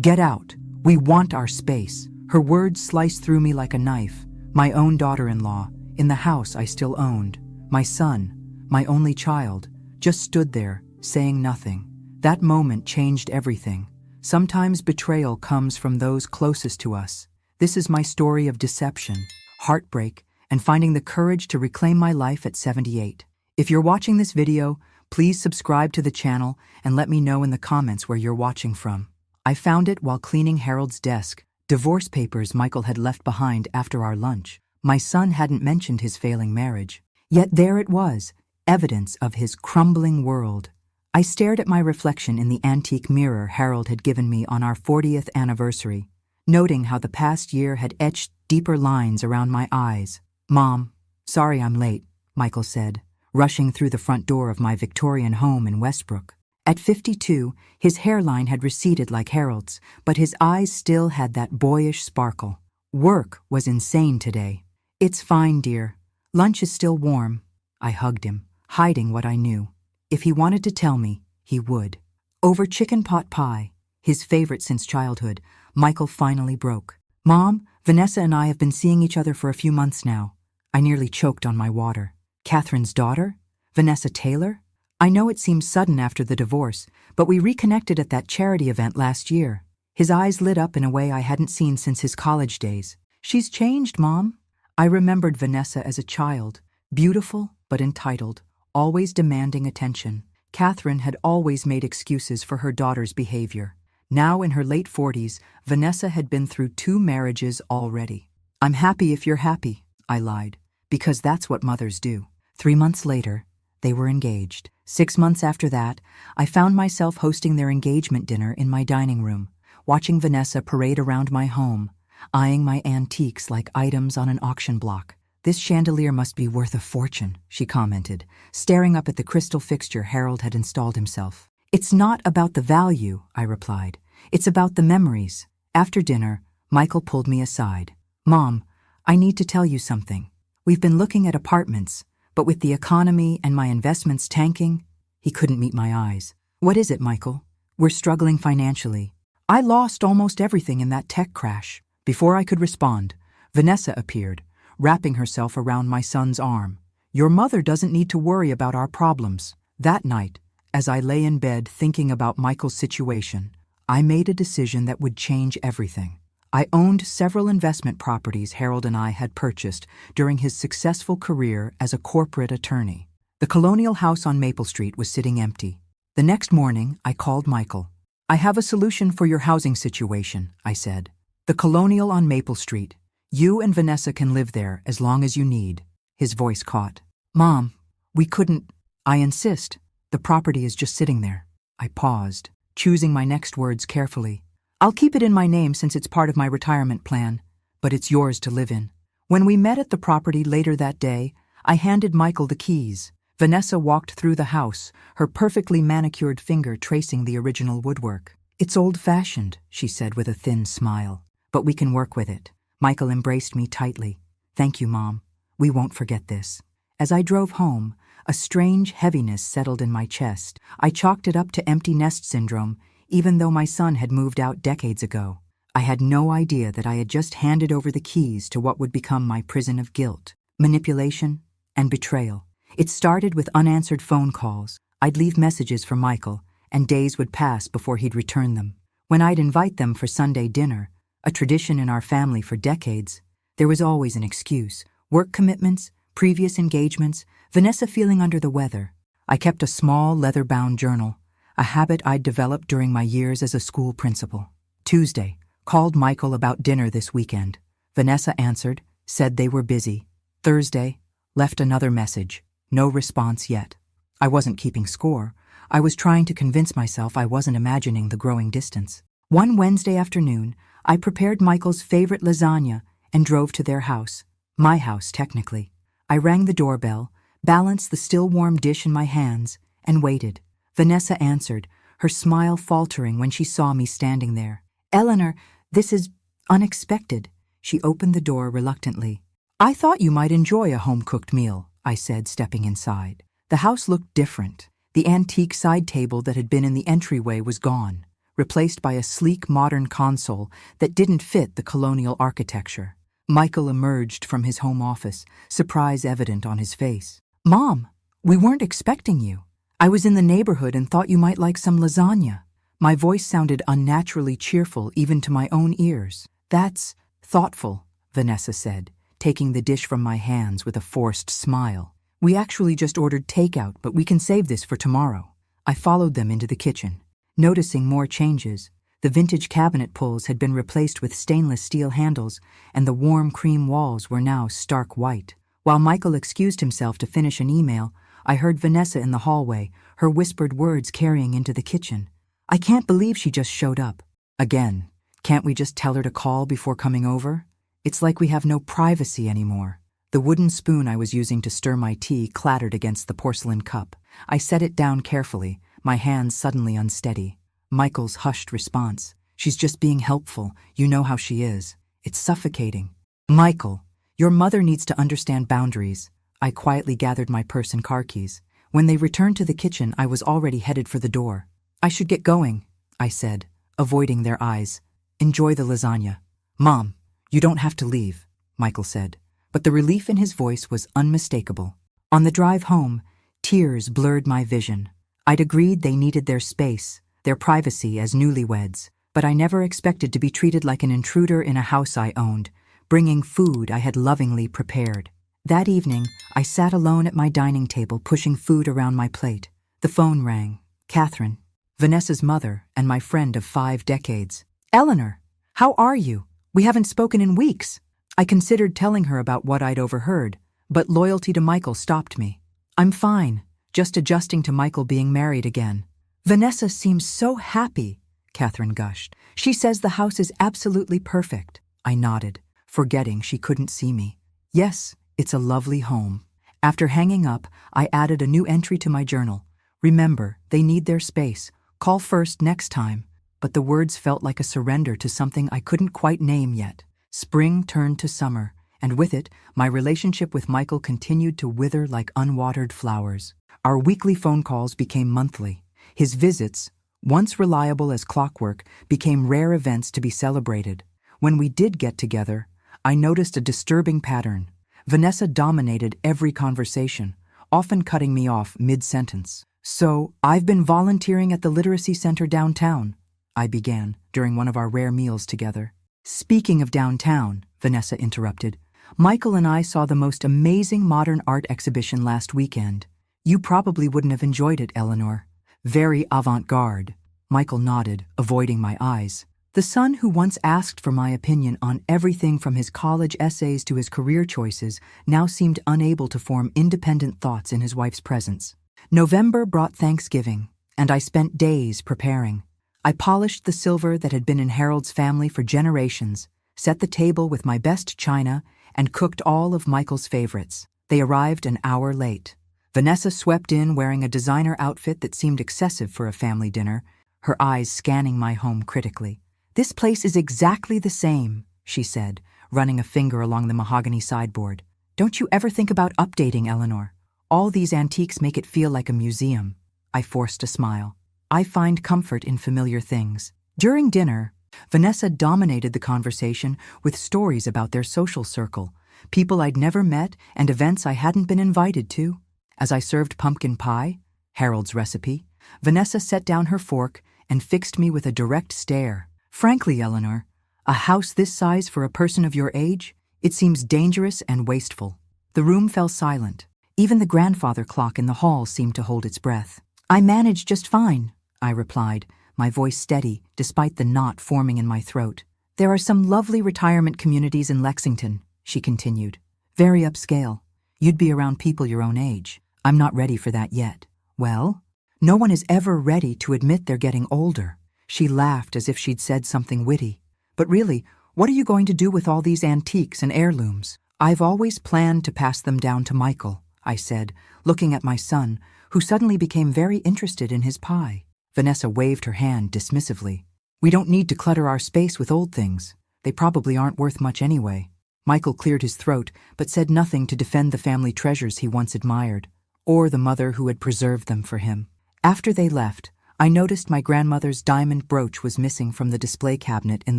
Get out. We want our space. Her words sliced through me like a knife. My own daughter-in-law, in the house I still owned. My son, my only child, just stood there, saying nothing. That moment changed everything. Sometimes betrayal comes from those closest to us. This is my story of deception, heartbreak, and finding the courage to reclaim my life at 78. If you're watching this video, please subscribe to the channel and let me know in the comments where you're watching from. I found it while cleaning Harold's desk, divorce papers Michael had left behind after our lunch. My son hadn't mentioned his failing marriage. Yet there it was, evidence of his crumbling world. I stared at my reflection in the antique mirror Harold had given me on our 40th anniversary, noting how the past year had etched deeper lines around my eyes. "Mom, sorry I'm late," Michael said, rushing through the front door of my Victorian home in Westbrook. At 52, his hairline had receded like Harold's, but his eyes still had that boyish sparkle. Work was insane today. "It's fine, dear. Lunch is still warm." I hugged him, hiding what I knew. If he wanted to tell me, he would. Over chicken pot pie, his favorite since childhood, Michael finally broke. "Mom, Vanessa and I have been seeing each other for a few months now." I nearly choked on my water. "Catherine's daughter? Vanessa Taylor?" I know it seems sudden after the divorce, but we reconnected at that charity event last year. His eyes lit up in a way I hadn't seen since his college days. "She's changed, Mom." I remembered Vanessa as a child, beautiful but entitled, always demanding attention. Catherine had always made excuses for her daughter's behavior. Now in her late 40s, Vanessa had been through 2 marriages already. "I'm happy if you're happy," I lied, because that's what mothers do. 3 months later, they were engaged. 6 months after that, I found myself hosting their engagement dinner in my dining room, watching Vanessa parade around my home, eyeing my antiques like items on an auction block. "This chandelier must be worth a fortune," she commented, staring up at the crystal fixture Harold had installed himself. "It's not about the value," I replied. "It's about the memories." After dinner, Michael pulled me aside. "Mom, I need to tell you something. We've been looking at apartments, but with the economy and my investments tanking," he couldn't meet my eyes. "What is it, Michael?" "We're struggling financially. I lost almost everything in that tech crash." Before I could respond, Vanessa appeared, wrapping herself around my son's arm. "Your mother doesn't need to worry about our problems." That night, as I lay in bed thinking about Michael's situation, I made a decision that would change everything. I owned several investment properties Harold and I had purchased during his successful career as a corporate attorney. The colonial house on Maple Street was sitting empty. The next morning, I called Michael. "I have a solution for your housing situation," I said. "The colonial on Maple Street. You and Vanessa can live there as long as you need." His voice caught. "Mom, we couldn't." "I insist. The property is just sitting there." I paused, choosing my next words carefully. "I'll keep it in my name since it's part of my retirement plan, but it's yours to live in." When we met at the property later that day, I handed Michael the keys. Vanessa walked through the house, her perfectly manicured finger tracing the original woodwork. "It's old-fashioned," she said with a thin smile, "but we can work with it." Michael embraced me tightly. "Thank you, Mom. We won't forget this." As I drove home, a strange heaviness settled in my chest. I chalked it up to empty nest syndrome, even though my son had moved out decades ago. I had no idea that I had just handed over the keys to what would become my prison of guilt, manipulation, and betrayal. It started with unanswered phone calls. I'd leave messages for Michael, and days would pass before he'd return them. When I'd invite them for Sunday dinner, a tradition in our family for decades, there was always an excuse. Work commitments, previous engagements, Vanessa feeling under the weather. I kept a small leather-bound journal, a habit I'd developed during my years as a school principal. Tuesday, called Michael about dinner this weekend. Vanessa answered, said they were busy. Thursday, left another message. No response yet. I wasn't keeping score. I was trying to convince myself I wasn't imagining the growing distance. One Wednesday afternoon, I prepared Michael's favorite lasagna and drove to their house. My house, technically. I rang the doorbell, balanced the still warm dish in my hands, and waited. Vanessa answered, her smile faltering when she saw me standing there. "Eleanor, this is unexpected." She opened the door reluctantly. "I thought you might enjoy a home-cooked meal," I said, stepping inside. The house looked different. The antique side table that had been in the entryway was gone. replaced by a sleek modern console that didn't fit the colonial architecture. Michael emerged from his home office, surprise evident on his face. "Mom, we weren't expecting you. I was in the neighborhood and thought you might like some lasagna." My voice sounded unnaturally cheerful even to my own ears. "That's thoughtful," Vanessa said, taking the dish from my hands with a forced smile. "We actually just ordered takeout, but we can save this for tomorrow." I followed them into the kitchen. Noticing more changes, the vintage cabinet pulls had been replaced with stainless steel handles, and the warm cream walls were now stark white. While Michael excused himself to finish an email, I heard Vanessa in the hallway, her whispered words carrying into the kitchen. "I can't believe she just showed up." "Again, can't we just tell her to call before coming over? It's like we have no privacy anymore." The wooden spoon I was using to stir my tea clattered against the porcelain cup. I set it down carefully, my hands suddenly unsteady. Michael's hushed response. "She's just being helpful. You know how she is. It's suffocating." "Michael, your mother needs to understand boundaries." I quietly gathered my purse and car keys. When they returned to the kitchen, I was already headed for the door. "I should get going," I said, avoiding their eyes. "Enjoy the lasagna." "Mom, you don't have to leave," Michael said, but the relief in his voice was unmistakable. On the drive home, tears blurred my vision. I'd agreed they needed their space, their privacy as newlyweds, but I never expected to be treated like an intruder in a house I owned, bringing food I had lovingly prepared. That evening, I sat alone at my dining table pushing food around my plate. The phone rang. Catherine, Vanessa's mother and my friend of 5 decades. "Eleanor, how are you? We haven't spoken in weeks." I considered telling her about what I'd overheard, but loyalty to Michael stopped me. "I'm fine, just adjusting to Michael being married again." "Vanessa seems so happy," Catherine gushed. "She says the house is absolutely perfect." I nodded, forgetting she couldn't see me. "Yes, it's a lovely home." After hanging up, I added a new entry to my journal. "Remember, they need their space. Call first next time." But the words felt like a surrender to something I couldn't quite name yet. Spring turned to summer, and with it, my relationship with Michael continued to wither like unwatered flowers. Our weekly phone calls became monthly. His visits, once reliable as clockwork, became rare events to be celebrated. When we did get together, I noticed a disturbing pattern. Vanessa dominated every conversation, often cutting me off mid-sentence. "So, I've been volunteering at the literacy center downtown," I began during one of our rare meals together. "Speaking of downtown," Vanessa interrupted, "Michael and I saw the most amazing modern art exhibition last weekend. You probably wouldn't have enjoyed it, Eleanor. Very avant-garde." Michael nodded, avoiding my eyes. The son who once asked for my opinion on everything from his college essays to his career choices now seemed unable to form independent thoughts in his wife's presence. November brought Thanksgiving, and I spent days preparing. I polished the silver that had been in Harold's family for generations, set the table with my best china, and cooked all of Michael's favorites. They arrived an hour late. Vanessa swept in wearing a designer outfit that seemed excessive for a family dinner, her eyes scanning my home critically. "This place is exactly the same," she said, running a finger along the mahogany sideboard. "Don't you ever think about updating, Eleanor? All these antiques make it feel like a museum." I forced a smile. I find comfort in familiar things. During dinner, Vanessa dominated the conversation with stories about their social circle, people I'd never met and events I hadn't been invited to. As I served pumpkin pie, Harold's recipe, Vanessa set down her fork and fixed me with a direct stare. "Frankly, Eleanor, a house this size for a person of your age, it seems dangerous and wasteful." The room fell silent. Even the grandfather clock in the hall seemed to hold its breath. "I manage just fine," I replied, my voice steady despite the knot forming in my throat. "There are some lovely retirement communities in Lexington," she continued. "Very upscale. You'd be around people your own age. I'm not ready for that yet." "Well, no one is ever ready to admit they're getting older." She laughed as if she'd said something witty. "But really, what are you going to do with all these antiques and heirlooms?" "I've always planned to pass them down to Michael," I said, looking at my son, who suddenly became very interested in his pie. Vanessa waved her hand dismissively. "We don't need to clutter our space with old things. They probably aren't worth much anyway." Michael cleared his throat, but said nothing to defend the family treasures he once admired, or the mother who had preserved them for him. After they left, I noticed my grandmother's diamond brooch was missing from the display cabinet in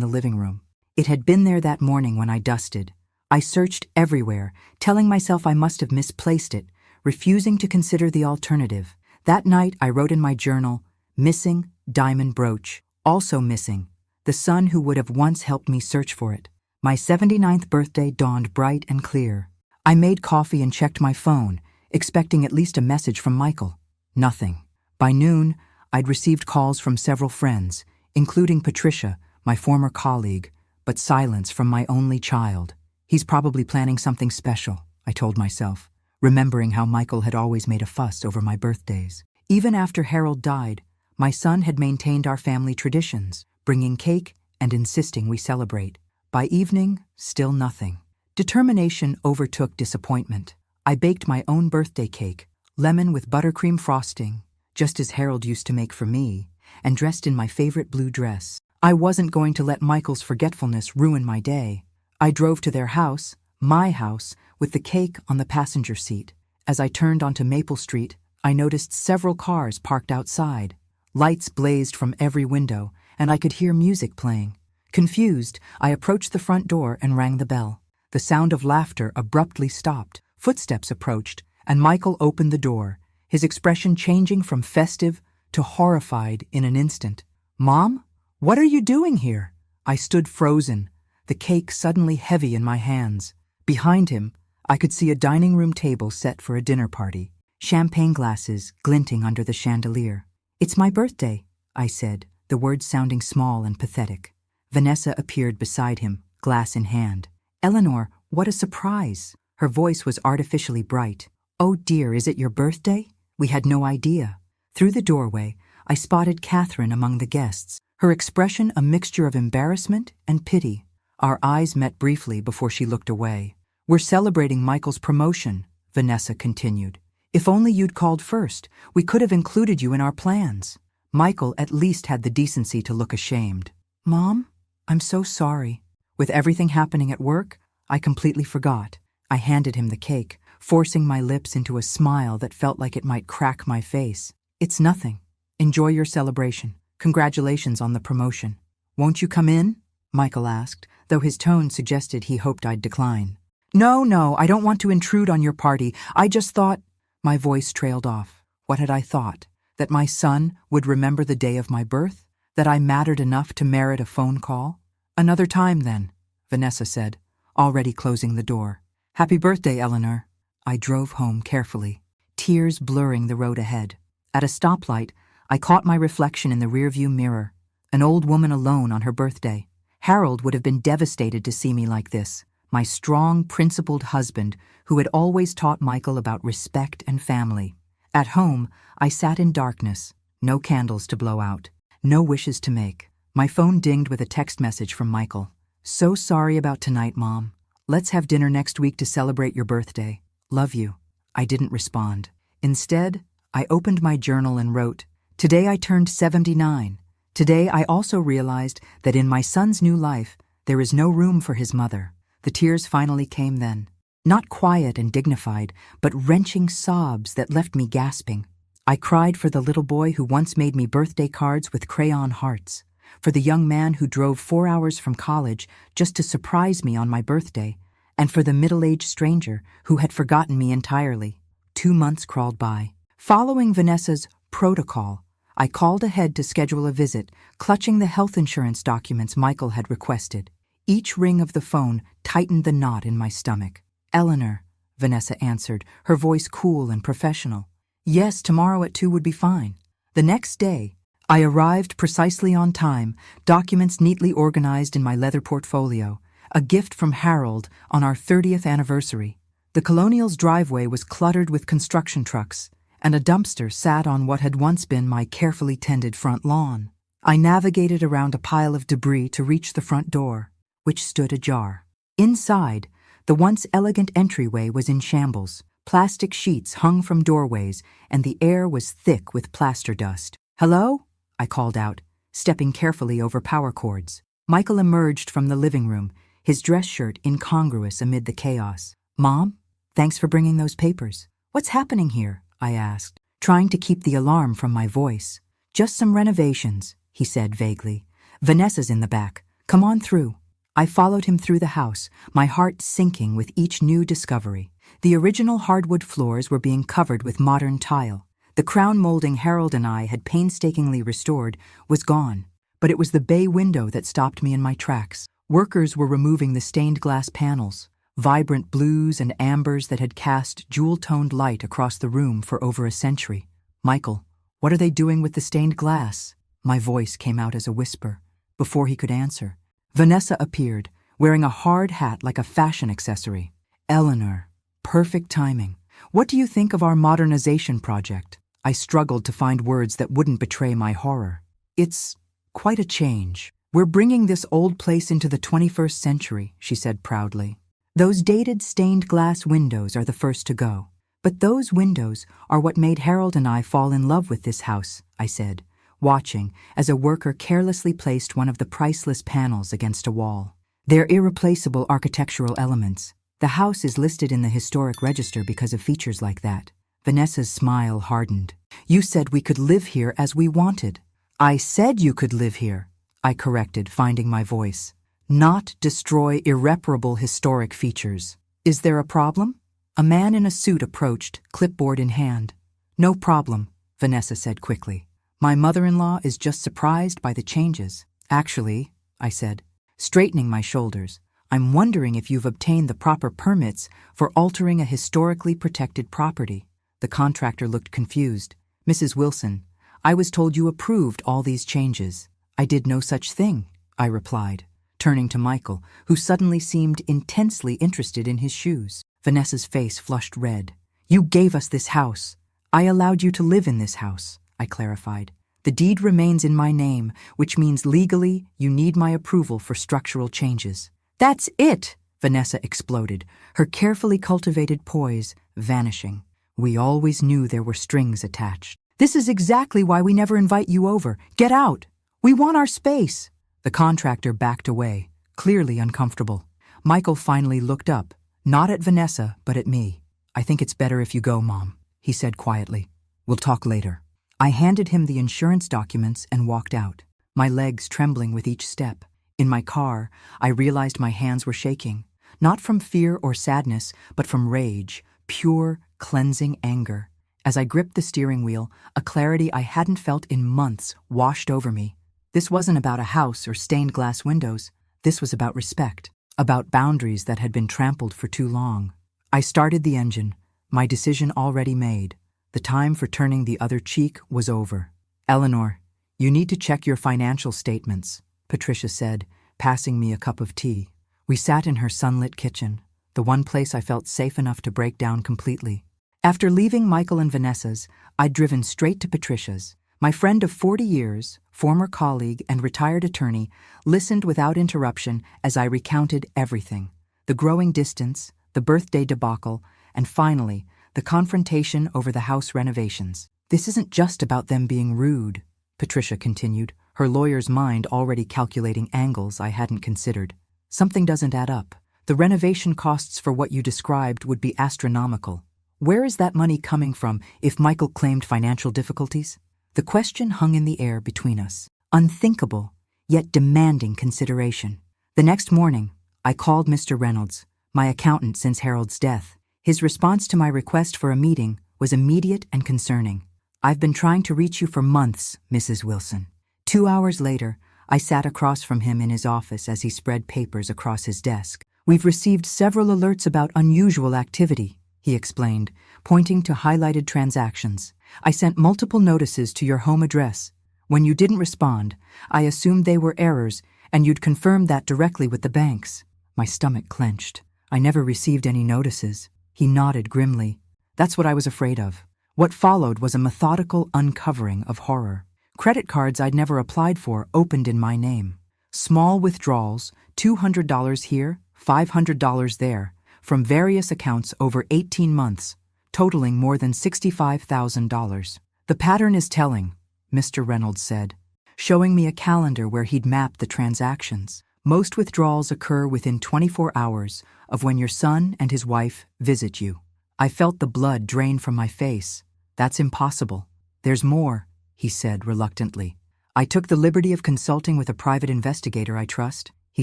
the living room. It had been there that morning when I dusted. I searched everywhere, telling myself I must have misplaced it, refusing to consider the alternative. That night I wrote in my journal, "Missing diamond brooch, also missing the son who would have once helped me search for it." My 79th birthday dawned bright and clear. I made coffee and checked my phone, expecting at least a message from Michael. Nothing. By noon, I'd received calls from several friends, including Patricia, my former colleague, but silence from my only child. He's probably planning something special, I told myself, remembering how Michael had always made a fuss over my birthdays. Even after Harold died, my son had maintained our family traditions, bringing cake and insisting we celebrate. By evening, still nothing. Determination overtook disappointment. I baked my own birthday cake, lemon with buttercream frosting, just as Harold used to make for me, and dressed in my favorite blue dress. I wasn't going to let Michael's forgetfulness ruin my day. I drove to their house, my house, with the cake on the passenger seat. As I turned onto Maple Street, I noticed several cars parked outside. Lights blazed from every window, and I could hear music playing. Confused, I approached the front door and rang the bell. The sound of laughter abruptly stopped. Footsteps approached, and Michael opened the door, his expression changing from festive to horrified in an instant. "Mom? What are you doing here?" I stood frozen, the cake suddenly heavy in my hands. Behind him, I could see a dining room table set for a dinner party, champagne glasses glinting under the chandelier. "It's my birthday," I said, the words sounding small and pathetic. Vanessa appeared beside him, glass in hand. "Eleanor, what a surprise!" Her voice was artificially bright. "Oh dear, is it your birthday? We had no idea." Through the doorway, I spotted Catherine among the guests, her expression a mixture of embarrassment and pity. Our eyes met briefly before she looked away. "We're celebrating Michael's promotion," Vanessa continued. "If only you'd called first, we could have included you in our plans." Michael at least had the decency to look ashamed. "Mom, I'm so sorry. With everything happening at work, I completely forgot." I handed him the cake, forcing my lips into a smile that felt like it might crack my face. "It's nothing. Enjoy your celebration. Congratulations on the promotion." "Won't you come in?" Michael asked, though his tone suggested he hoped I'd decline. No, I don't want to intrude on your party. I just thought—" My voice trailed off. What had I thought? That my son would remember the day of my birth? That I mattered enough to merit a phone call? "Another time, then," Vanessa said, already closing the door. "Happy birthday, Eleanor." I drove home carefully, tears blurring the road ahead. At a stoplight, I caught my reflection in the rearview mirror, an old woman alone on her birthday. Harold would have been devastated to see me like this, my strong, principled husband who had always taught Michael about respect and family. At home, I sat in darkness, no candles to blow out, no wishes to make. My phone dinged with a text message from Michael. "So sorry about tonight, Mom. Let's have dinner next week to celebrate your birthday. Love you." I didn't respond. Instead, I opened my journal and wrote, "Today I turned 79. Today I also realized that in my son's new life, there is no room for his mother." The tears finally came then. Not quiet and dignified, but wrenching sobs that left me gasping. I cried for the little boy who once made me birthday cards with crayon hearts, for the young man who drove 4 hours from college just to surprise me on my birthday, and for the middle-aged stranger who had forgotten me entirely. 2 months crawled by. Following Vanessa's protocol, I called ahead to schedule a visit, clutching the health insurance documents Michael had requested. Each ring of the phone tightened the knot in my stomach. "Eleanor," Vanessa answered, her voice cool and professional. "Yes, tomorrow at 2 would be fine." The next day, I arrived precisely on time, documents neatly organized in my leather portfolio, a gift from Harold on our 30th anniversary. The Colonial's driveway was cluttered with construction trucks, and a dumpster sat on what had once been my carefully tended front lawn. I navigated around a pile of debris to reach the front door, which stood ajar. Inside, the once elegant entryway was in shambles. Plastic sheets hung from doorways, and the air was thick with plaster dust. "Hello?" I called out, stepping carefully over power cords. Michael emerged from the living room, his dress shirt incongruous amid the chaos. "Mom, thanks for bringing those papers." "What's happening here?" I asked, trying to keep the alarm from my voice. Just some renovations, he said vaguely. Vanessa's in the back. Come on through. I followed him through the house, my heart sinking with each new discovery. The original hardwood floors were being covered with modern tile. The crown molding Harold and I had painstakingly restored was gone, but it was the bay window that stopped me in my tracks. Workers were removing the stained glass panels, vibrant blues and ambers that had cast jewel-toned light across the room for over a century. Michael, what are they doing with the stained glass? My voice came out as a whisper. Before he could answer, Vanessa appeared, wearing a hard hat like a fashion accessory. Eleanor, perfect timing. What do you think of our modernization project? I struggled to find words that wouldn't betray my horror. It's quite a change. We're bringing this old place into the 21st century, she said proudly. Those dated stained glass windows are the first to go. But those windows are what made Harold and I fall in love with this house, I said, watching as a worker carelessly placed one of the priceless panels against a wall. They're irreplaceable architectural elements. The house is listed in the historic register because of features like that. Vanessa's smile hardened. You said we could live here as we wanted. I said you could live here, I corrected, finding my voice. Not destroy irreparable historic features. Is there a problem? A man in a suit approached, clipboard in hand. No problem, Vanessa said quickly. My mother-in-law is just surprised by the changes. Actually, I said, straightening my shoulders, I'm wondering if you've obtained the proper permits for altering a historically protected property. The contractor looked confused. Mrs. Wilson, I was told you approved all these changes. I did no such thing, I replied, turning to Michael, who suddenly seemed intensely interested in his shoes. Vanessa's face flushed red. You gave us this house. I allowed you to live in this house, I clarified. The deed remains in my name, which means legally you need my approval for structural changes. That's it, Vanessa exploded, her carefully cultivated poise vanishing. We always knew there were strings attached. This is exactly why we never invite you over. Get out. We want our space. The contractor backed away, clearly uncomfortable. Michael finally looked up, not at Vanessa, but at me. I think it's better if you go, Mom, he said quietly. We'll talk later. I handed him the insurance documents and walked out, my legs trembling with each step. In my car, I realized my hands were shaking, not from fear or sadness, but from rage, pure, cleansing anger. As I gripped the steering wheel, a clarity I hadn't felt in months washed over me. This wasn't about a house or stained glass windows. This was about respect, about boundaries that had been trampled for too long. I started the engine, my decision already made. The time for turning the other cheek was over. Eleanor, you need to check your financial statements, Patricia said, passing me a cup of tea. We sat in her sunlit kitchen, the one place I felt safe enough to break down completely. After leaving Michael and Vanessa's, I'd driven straight to Patricia's. My friend of 40 years, former colleague and retired attorney, listened without interruption as I recounted everything. The growing distance, the birthday debacle, and finally, the confrontation over the house renovations. This isn't just about them being rude, Patricia continued, her lawyer's mind already calculating angles I hadn't considered. Something doesn't add up. The renovation costs for what you described would be astronomical. Where is that money coming from if Michael claimed financial difficulties? The question hung in the air between us, unthinkable, yet demanding consideration. The next morning, I called Mr. Reynolds, my accountant since Harold's death. His response to my request for a meeting was immediate and concerning. I've been trying to reach you for months, Mrs. Wilson. 2 hours later, I sat across from him in his office as he spread papers across his desk. We've received several alerts about unusual activity, he explained, pointing to highlighted transactions. I sent multiple notices to your home address. When you didn't respond, I assumed they were errors, and you'd confirmed that directly with the banks. My stomach clenched. I never received any notices. He nodded grimly. That's what I was afraid of. What followed was a methodical uncovering of horror. Credit cards I'd never applied for opened in my name. Small withdrawals, $200 here, $500 there, from various accounts over 18 months, totaling more than $65,000. The pattern is telling, Mr. Reynolds said, showing me a calendar where he'd mapped the transactions. Most withdrawals occur within 24 hours of when your son and his wife visit you. I felt the blood drain from my face. That's impossible. There's more, he said reluctantly. I took the liberty of consulting with a private investigator I trust. He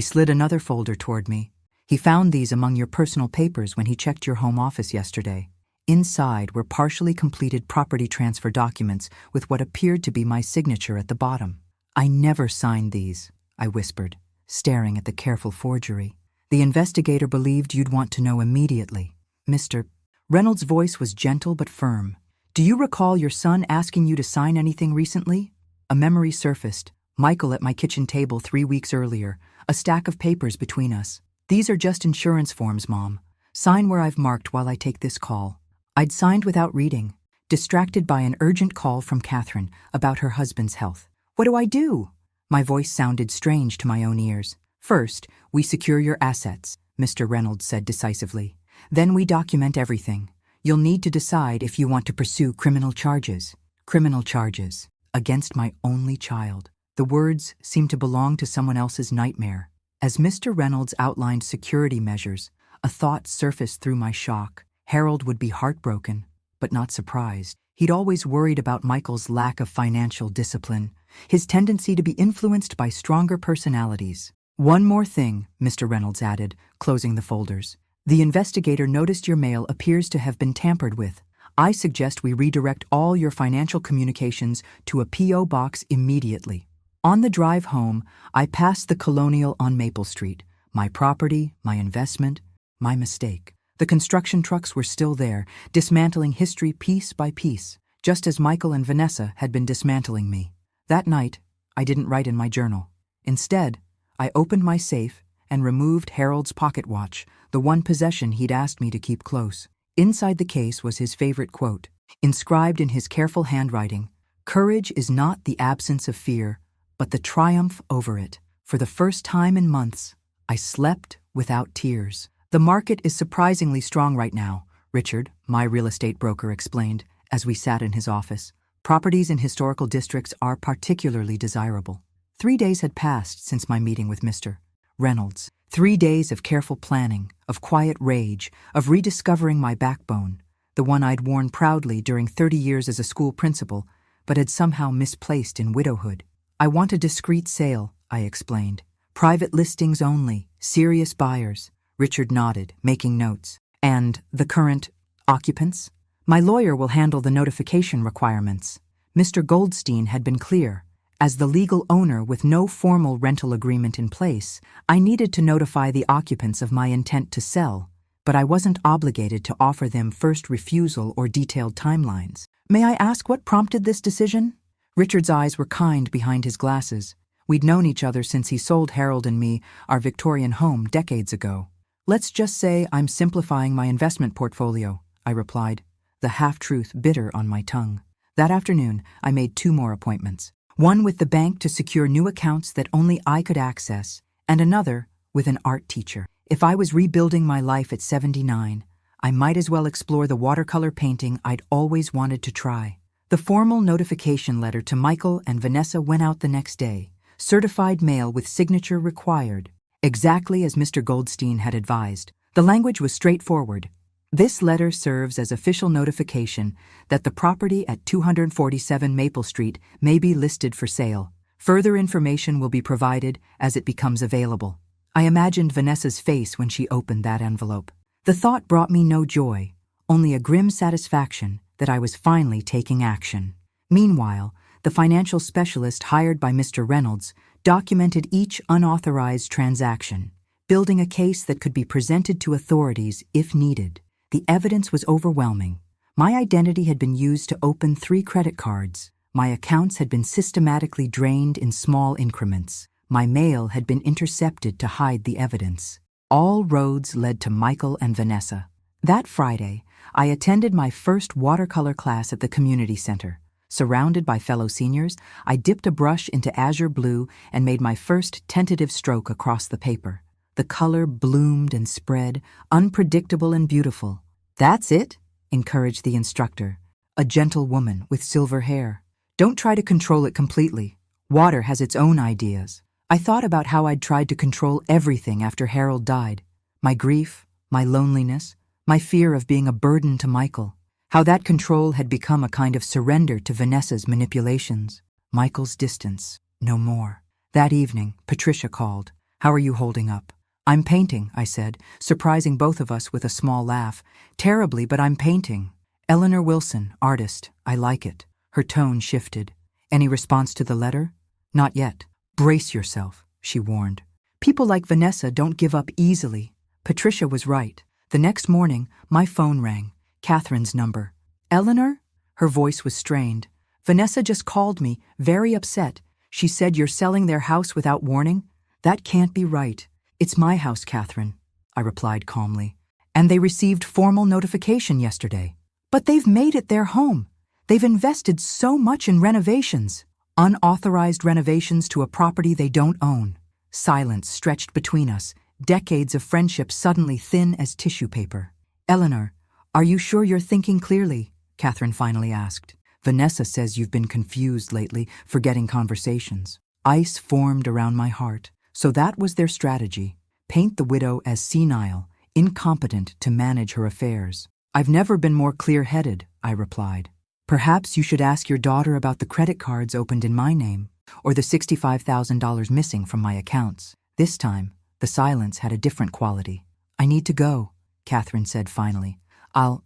slid another folder toward me. He found these among your personal papers when he checked your home office yesterday. Inside were partially completed property transfer documents with what appeared to be my signature at the bottom. I never signed these, I whispered, staring at the careful forgery. The investigator believed you'd want to know immediately. Mr. Reynolds' voice was gentle but firm. Do you recall your son asking you to sign anything recently? A memory surfaced. Michael at my kitchen table 3 weeks earlier, a stack of papers between us. These are just insurance forms, Mom. Sign where I've marked while I take this call. I'd signed without reading, distracted by an urgent call from Catherine about her husband's health. What do I do? My voice sounded strange to my own ears. First, we secure your assets, Mr. Reynolds said decisively. Then we document everything. You'll need to decide if you want to pursue criminal charges. Criminal charges. Against my only child. The words seemed to belong to someone else's nightmare. As Mr. Reynolds outlined security measures, a thought surfaced through my shock. Harold would be heartbroken, but not surprised. He'd always worried about Michael's lack of financial discipline, his tendency to be influenced by stronger personalities. One more thing, Mr. Reynolds added, closing the folders. The investigator noticed your mail appears to have been tampered with. I suggest we redirect all your financial communications to a P.O. box immediately. On the drive home, I passed the Colonial on Maple Street. My property, my investment, my mistake. The construction trucks were still there, dismantling history piece by piece, just as Michael and Vanessa had been dismantling me. That night, I didn't write in my journal. Instead, I opened my safe and removed Harold's pocket watch, the one possession he'd asked me to keep close. Inside the case was his favorite quote, inscribed in his careful handwriting, "Courage is not the absence of fear, but the triumph over it." For the first time in months, I slept without tears. The market is surprisingly strong right now, Richard, my real estate broker, explained as we sat in his office. Properties in historical districts are particularly desirable. 3 days had passed since my meeting with Mr. Reynolds. 3 days of careful planning, of quiet rage, of rediscovering my backbone, the one I'd worn proudly during 30 years as a school principal, but had somehow misplaced in widowhood. I want a discreet sale, I explained. Private listings only, serious buyers. Richard nodded, making notes. And the current occupants? My lawyer will handle the notification requirements. Mr. Goldstein had been clear. As the legal owner with no formal rental agreement in place, I needed to notify the occupants of my intent to sell, but I wasn't obligated to offer them first refusal or detailed timelines. May I ask what prompted this decision? Richard's eyes were kind behind his glasses. We'd known each other since he sold Harold and me our Victorian home decades ago. Let's just say I'm simplifying my investment portfolio, I replied, the half-truth bitter on my tongue. That afternoon, I made 2 more appointments. One with the bank to secure new accounts that only I could access, and another with an art teacher. If I was rebuilding my life at 79, I might as well explore the watercolor painting I'd always wanted to try. The formal notification letter to Michael and Vanessa went out the next day, certified mail with signature required, exactly as Mr. Goldstein had advised. The language was straightforward. This letter serves as official notification that the property at 247 Maple Street may be listed for sale. Further information will be provided as it becomes available. I imagined Vanessa's face when she opened that envelope. The thought brought me no joy, only a grim satisfaction that I was finally taking action. Meanwhile, the financial specialist hired by Mr. Reynolds documented each unauthorized transaction, building a case that could be presented to authorities if needed. The evidence was overwhelming. My identity had been used to open 3 credit cards. My accounts had been systematically drained in small increments. My mail had been intercepted to hide the evidence. All roads led to Michael and Vanessa. That Friday, I attended my first watercolor class at the community center. Surrounded by fellow seniors, I dipped a brush into azure blue and made my first tentative stroke across the paper. The color bloomed and spread, unpredictable and beautiful. "That's it," encouraged the instructor, a gentle woman with silver hair. "Don't try to control it completely. Water has its own ideas." I thought about how I'd tried to control everything after Harold died. My grief, my loneliness, my fear of being a burden to Michael. How that control had become a kind of surrender to Vanessa's manipulations. Michael's distance, no more. That evening, Patricia called. "How are you holding up?" "I'm painting," I said, surprising both of us with a small laugh. "Terribly, but I'm painting." "Eleanor Wilson, artist. I like it." Her tone shifted. "Any response to the letter?" "Not yet." "Brace yourself," she warned. "People like Vanessa don't give up easily." Patricia was right. The next morning, my phone rang. Catherine's number. "Eleanor?" Her voice was strained. "Vanessa just called me, very upset. She said you're selling their house without warning?" "That can't be right." "It's my house, Catherine," I replied calmly. "And they received formal notification yesterday." "But they've made it their home. They've invested so much in renovations." "Unauthorized renovations to a property they don't own." Silence stretched between us, decades of friendship suddenly thin as tissue paper. "Eleanor, are you sure you're thinking clearly?" Catherine finally asked. "Vanessa says you've been confused lately, forgetting conversations." Ice formed around my heart. So that was their strategy. Paint the widow as senile, incompetent to manage her affairs. "I've never been more clear-headed," I replied. "Perhaps you should ask your daughter about the credit cards opened in my name, or the $65,000 missing from my accounts." This time, the silence had a different quality. "I need to go," Catherine said finally. I'll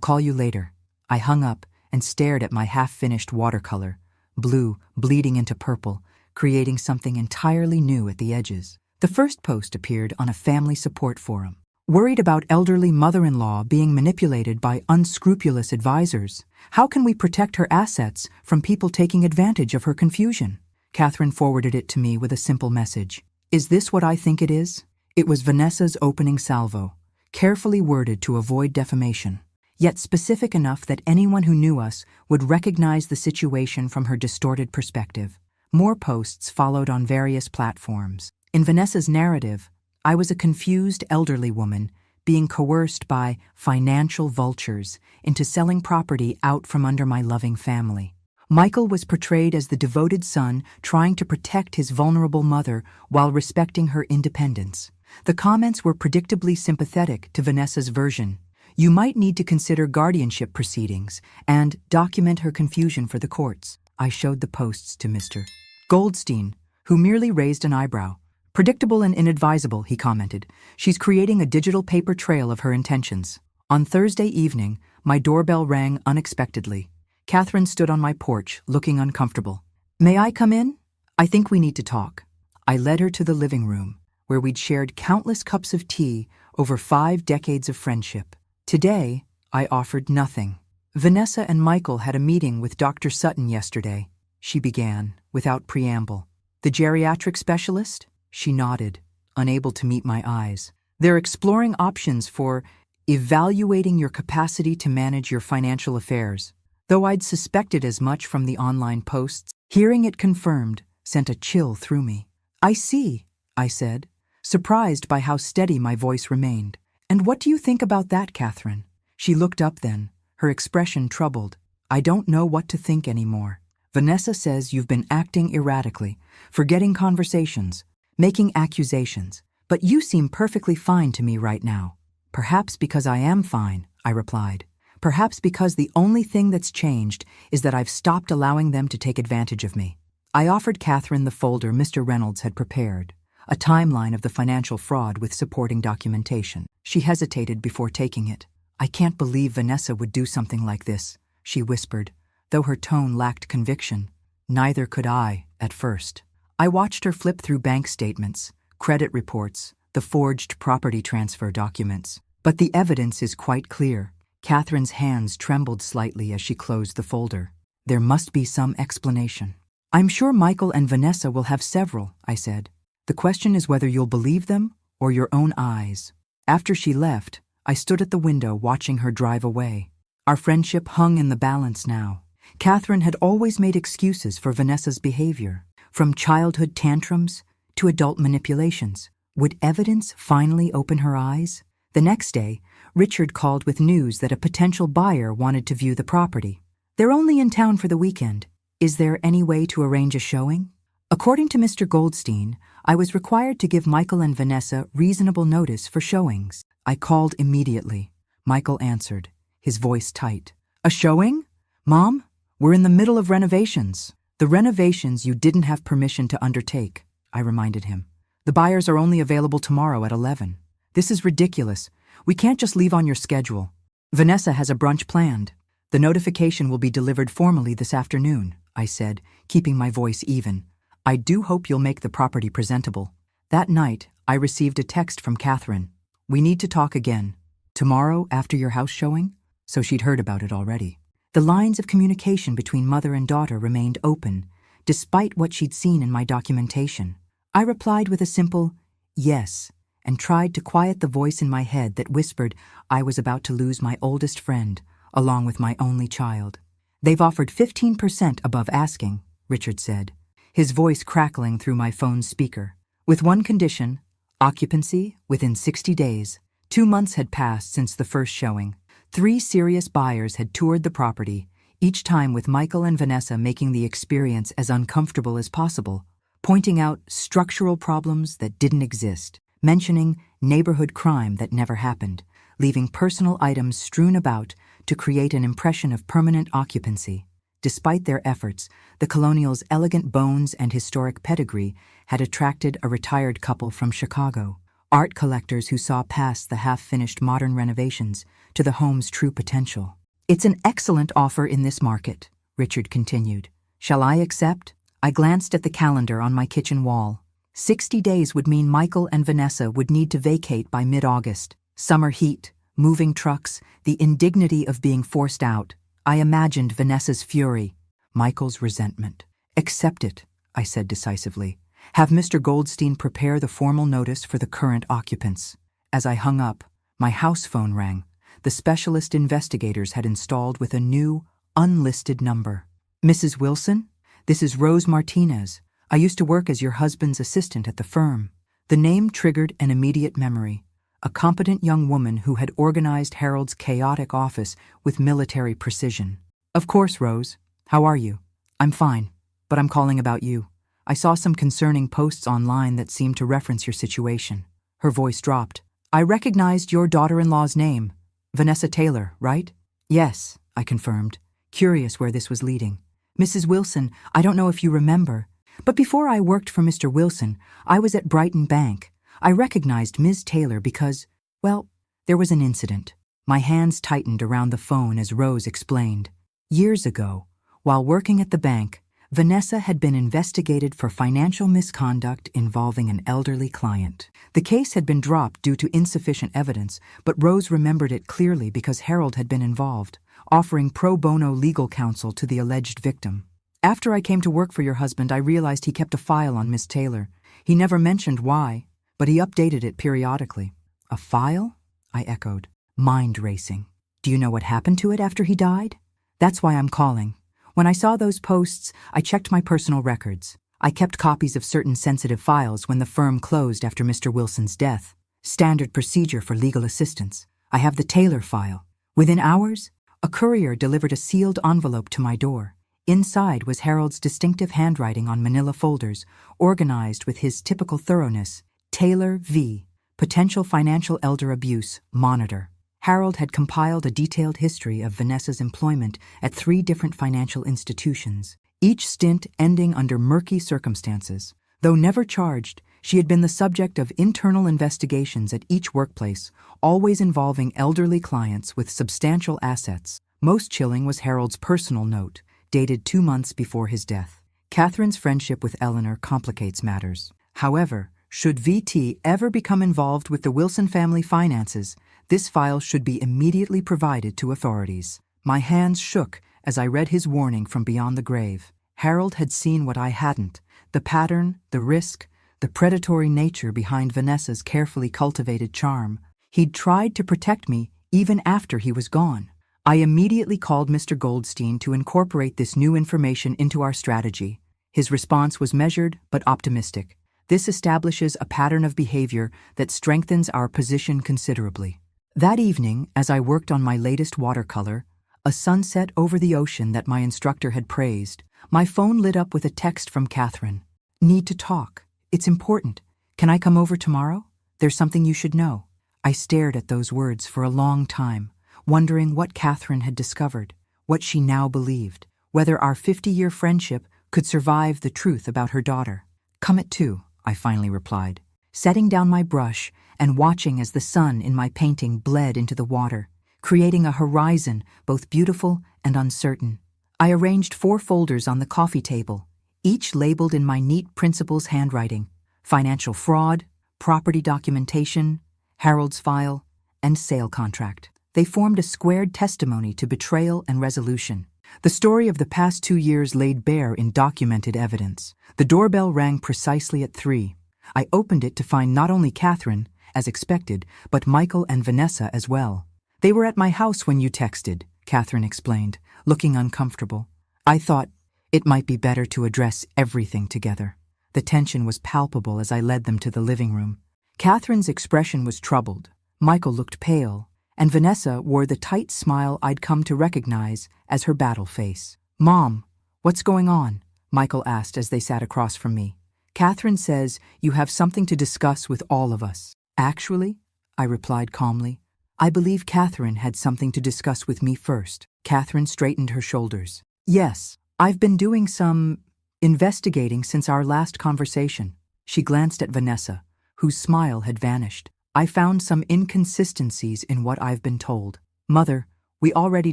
call you later." I hung up and stared at my half-finished watercolor, blue bleeding into purple, creating something entirely new at the edges. The first post appeared on a family support forum. "Worried about elderly mother-in-law being manipulated by unscrupulous advisors. How can we protect her assets from people taking advantage of her confusion?" Catherine forwarded it to me with a simple message. "Is this what I think it is?" It was Vanessa's opening salvo, carefully worded to avoid defamation, yet specific enough that anyone who knew us would recognize the situation from her distorted perspective. More posts followed on various platforms. In Vanessa's narrative, I was a confused elderly woman being coerced by financial vultures into selling property out from under my loving family. Michael was portrayed as the devoted son trying to protect his vulnerable mother while respecting her independence. The comments were predictably sympathetic to Vanessa's version. "You might need to consider guardianship proceedings and document her confusion for the courts." I showed the posts to Mr. Goldstein, who merely raised an eyebrow. "Predictable and inadvisable," he commented. "She's creating a digital paper trail of her intentions." On Thursday evening, my doorbell rang unexpectedly. Catherine stood on my porch, looking uncomfortable. "May I come in? I think we need to talk." I led her to the living room, where we'd shared countless cups of tea over 5 decades of friendship. Today, I offered nothing. "Vanessa and Michael had a meeting with Dr. Sutton yesterday," she began, without preamble. "The geriatric specialist?" She nodded, unable to meet my eyes. "They're exploring options for evaluating your capacity to manage your financial affairs." Though I'd suspected as much from the online posts, hearing it confirmed sent a chill through me. "I see," I said, surprised by how steady my voice remained. "And what do you think about that, Catherine?" She looked up then, her expression troubled. "I don't know what to think anymore. Vanessa says you've been acting erratically, forgetting conversations, making accusations, but you seem perfectly fine to me right now." "Perhaps because I am fine," I replied. "Perhaps because the only thing that's changed is that I've stopped allowing them to take advantage of me." I offered Catherine the folder Mr. Reynolds had prepared, a timeline of the financial fraud with supporting documentation. She hesitated before taking it. "I can't believe Vanessa would do something like this," she whispered, though her tone lacked conviction. Neither could I, at first. I watched her flip through bank statements, credit reports, the forged property transfer documents. But the evidence is quite clear. Catherine's hands trembled slightly as she closed the folder. "There must be some explanation." "I'm sure Michael and Vanessa will have several," I said. "The question is whether you'll believe them or your own eyes." After she left, I stood at the window watching her drive away. Our friendship hung in the balance now. Catherine had always made excuses for Vanessa's behavior, from childhood tantrums to adult manipulations. Would evidence finally open her eyes? The next day, Richard called with news that a potential buyer wanted to view the property. "They're only in town for the weekend. Is there any way to arrange a showing?" According to Mr. Goldstein, I was required to give Michael and Vanessa reasonable notice for showings. I called immediately. Michael answered, his voice tight. A showing? Mom, we're in the middle of renovations. The renovations you didn't have permission to undertake, I reminded him. The buyers are only available tomorrow at 11. This is ridiculous. We can't just leave on your schedule. Vanessa has a brunch planned. The notification will be delivered formally this afternoon, I said, keeping my voice even. I do hope you'll make the property presentable. That night, I received a text from Catherine. We need to talk again. Tomorrow after your house showing? So she'd heard about it already. The lines of communication between mother and daughter remained open, despite what she'd seen in my documentation. I replied with a simple yes, and tried to quiet the voice in my head that whispered I was about to lose my oldest friend, along with my only child. They've offered 15% above asking, Richard said, his voice crackling through my phone's speaker. With one condition, occupancy within 60 days. 2 months had passed since the first showing. 3 serious buyers had toured the property, each time with Michael and Vanessa making the experience as uncomfortable as possible, pointing out structural problems that didn't exist, mentioning neighborhood crime that never happened, leaving personal items strewn about to create an impression of permanent occupancy. Despite their efforts, the Colonial's elegant bones and historic pedigree had attracted a retired couple from Chicago, art collectors who saw past the half-finished modern renovations to the home's true potential. It's an excellent offer in this market, Richard continued. Shall I accept? I glanced at the calendar on my kitchen wall. 60 days would mean Michael and Vanessa would need to vacate by mid-August. Summer heat, moving trucks, the indignity of being forced out. I imagined Vanessa's fury, Michael's resentment. Accept it, I said decisively. Have Mr. Goldstein prepare the formal notice for the current occupants. As I hung up, my house phone rang. The specialist investigators had installed with a new, unlisted number. Mrs. Wilson? This is Rose Martinez. I used to work as your husband's assistant at the firm. The name triggered an immediate memory. A competent young woman who had organized Harold's chaotic office with military precision. Of course, Rose. How are you? I'm fine, but I'm calling about you. I saw some concerning posts online that seemed to reference your situation. Her voice dropped. I recognized your daughter-in-law's name. Vanessa Taylor, right? Yes, I confirmed, curious where this was leading. Mrs. Wilson, I don't know if you remember, but before I worked for Mr. Wilson, I was at Brighton Bank. I recognized Ms. Taylor because, well, there was an incident. My hands tightened around the phone as Rose explained. Years ago, while working at the bank, Vanessa had been investigated for financial misconduct involving an elderly client. The case had been dropped due to insufficient evidence, but Rose remembered it clearly because Harold had been involved, offering pro bono legal counsel to the alleged victim. After I came to work for your husband, I realized he kept a file on Miss Taylor. He never mentioned why, but he updated it periodically. A file? I echoed, mind racing. Do you know what happened to it after he died? That's why I'm calling. When I saw those posts, I checked my personal records. I kept copies of certain sensitive files when the firm closed after Mr. Wilson's death. Standard procedure for legal assistance. I have the Taylor file. Within hours, a courier delivered a sealed envelope to my door. Inside was Harold's distinctive handwriting on manila folders, organized with his typical thoroughness. Taylor V. Potential financial elder abuse, monitor. Harold had compiled a detailed history of Vanessa's employment at 3 different financial institutions, each stint ending under murky circumstances. Though never charged, she had been the subject of internal investigations at each workplace, always involving elderly clients with substantial assets. Most chilling was Harold's personal note, dated 2 months before his death. Catherine's friendship with Eleanor complicates matters. However, should VT ever become involved with the Wilson family finances, this file should be immediately provided to authorities. My hands shook as I read his warning from beyond the grave. Harold had seen what I hadn't: the pattern, the risk, the predatory nature behind Vanessa's carefully cultivated charm. He'd tried to protect me even after he was gone. I immediately called Mr. Goldstein to incorporate this new information into our strategy. His response was measured but optimistic. This establishes a pattern of behavior that strengthens our position considerably. That evening, as I worked on my latest watercolor, a sunset over the ocean that my instructor had praised, my phone lit up with a text from Catherine. Need to talk. It's important. Can I come over tomorrow? There's something you should know. I stared at those words for a long time, wondering what Catherine had discovered, what she now believed, whether our 50-year friendship could survive the truth about her daughter. "Come at 2, I finally replied, setting down my brush and watching as the sun in my painting bled into the water, creating a horizon both beautiful and uncertain. I arranged 4 folders on the coffee table, each labeled in my neat principal's handwriting: financial fraud, property documentation, Harold's file, and sale contract. They formed a squared testimony to betrayal and resolution. The story of the past 2 years laid bare in documented evidence. The doorbell rang precisely at 3. I opened it to find not only Catherine, as expected, but Michael and Vanessa as well. "They were at my house when you texted," Catherine explained, looking uncomfortable. I thought it might be better to address everything together. The tension was palpable as I led them to the living room. Catherine's expression was troubled. Michael looked pale, and Vanessa wore the tight smile I'd come to recognize as her battle face. "Mom, what's going on?" Michael asked as they sat across from me. "Catherine says you have something to discuss with all of us." "Actually," I replied calmly, "I believe Catherine had something to discuss with me first." Catherine straightened her shoulders. "Yes, I've been doing some investigating since our last conversation." She glanced at Vanessa, whose smile had vanished. "I found some inconsistencies in what I've been told." "Mother, we already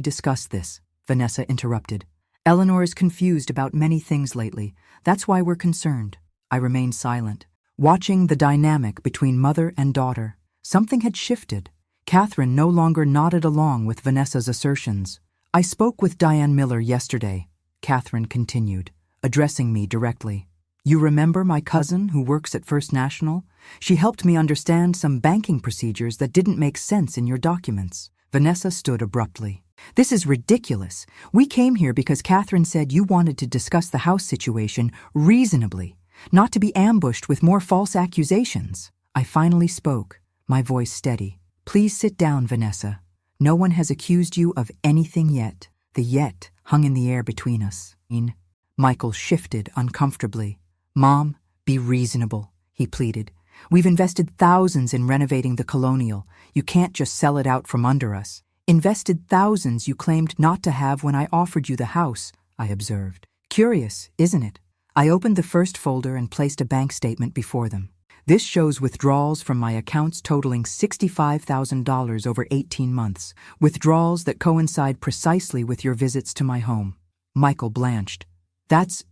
discussed this," Vanessa interrupted. "Eleanor is confused about many things lately. That's why we're concerned." I remained silent, watching the dynamic between mother and daughter. Something had shifted. Catherine no longer nodded along with Vanessa's assertions. "I spoke with Diane Miller yesterday," Catherine continued, addressing me directly. "You remember my cousin who works at First National? She helped me understand some banking procedures that didn't make sense in your documents." Vanessa stood abruptly. "This is ridiculous. We came here because Catherine said you wanted to discuss the house situation reasonably, not to be ambushed with more false accusations." I finally spoke, my voice steady. "Please sit down, Vanessa. No one has accused you of anything yet." The "yet" hung in the air between us. Michael shifted uncomfortably. "Mom, be reasonable," he pleaded. "We've invested thousands in renovating the Colonial. You can't just sell it out from under us." "Invested thousands you claimed not to have when I offered you the house," I observed. "Curious, isn't it?" I opened the first folder and placed a bank statement before them. "This shows withdrawals from my accounts totaling $65,000 over 18 months, withdrawals that coincide precisely with your visits to my home." Michael blanched. That's